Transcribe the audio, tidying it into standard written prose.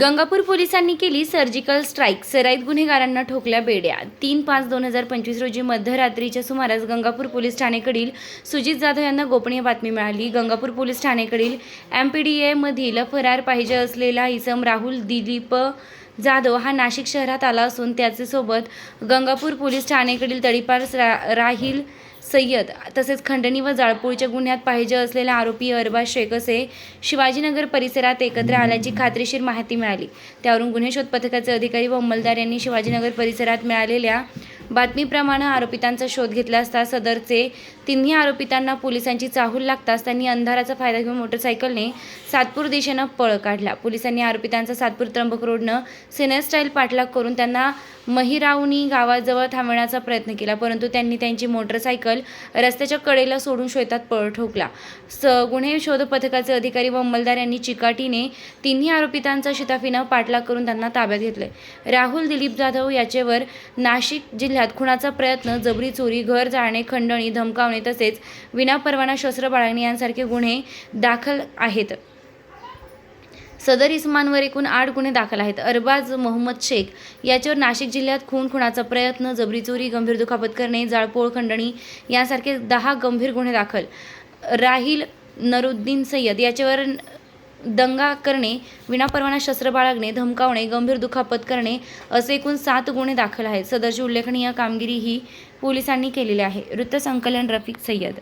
गंगापूर पोलिसांनी केली surgical strike. सराईत गुन्हेगारांना ठोकल्या बेड्या. 3/5/2025 रोजी मध्यरात्रीच्या सुमारास गंगापूर पोलीस ठाणेकडील सुजित जाधव यांना गोपनीय बातमी मिळाली. गंगापूर पोलीस ठाणेकडील MPDA मधील फरार पाहिजे असलेला इसम राहुल दिलीप जाधव हा नाशिक शहरात आला असून त्याचे सोबत गंगापूर पोलीस ठाणेकडील तडीपार राहिल सय्यद तसेच खंडणी व जाळपोळीच्या गुन्ह्यात पाहिजे असलेला आरोपी अरबाज शेख असे शिवाजीनगर परिसरात एकत्र आल्याची खात्रीशीर माहिती मिळाली. त्यावरून गुन्हे शोध पथकाचे अधिकारी व अंमलदार यांनी शिवाजीनगर परिसरात मिळालेल्या बातमीप्रमाणे आरोपितांचा शोध घेतला असता सदरचे तिन्ही आरोपितांना पोलिसांची चाहूल लागताच त्यांनी अंधाराचा फायदा घेऊन मोटरसायकलने सातपूर दिशेनं पळ काढला. पोलिसांनी आरोपितांचा सातपूर त्र्यंबक रोडनं सिने स्टाईल पाठलाग करून त्यांना महिरावणी गावाजवळ थांबवण्याचा प्रयत्न केला, परंतु त्यांनी त्यांची मोटरसायकल रस्त्याच्या कडेला सोडून शेतात पळ ठोकला. गुन्हे शोध पथकाचे अधिकारी व अंमलदार यांनी चिकाटीने तिन्ही आरोपितांचा शिताफीनं पाठलाग करून त्यांना ताब्यात घेतले. राहुल दिलीप जाधव याचेवर नाशिक जिल्ह्यात खुनाचा प्रयत्न, जबरी चोरी, घर जाळणे, खंडणी, धमकावणे तसेच विनापरवाना शस्त्र बाळगणे यांसारखे गुन्हे दाखल आहेत. सदर इसमांवर एकूण 8 गुन्हे दाखल आहेत. अरबाज मोहम्मद शेख याच्यावर नाशिक जिल्ह्यात खुनाचा प्रयत्न, जबरी चोरी, गंभीर दुखापत करणे, जाळपोळ, खंडणी यांसारखे 10 गंभीर गुन्हे दाखल. राहिल नरुद्दीन सय्यद याच्यावर दंगा करणे, विनापरवाना शस्त्र बाळगणे, धमकावणे, गंभीर दुखापत करणे असे एकूण 7 गुन्हे दाखल आहेत. सदरची उल्लेखनीय कामगिरी ही पोलिसांनी केलेली आहे. वृत्तसंकलन रफिक सय्यद.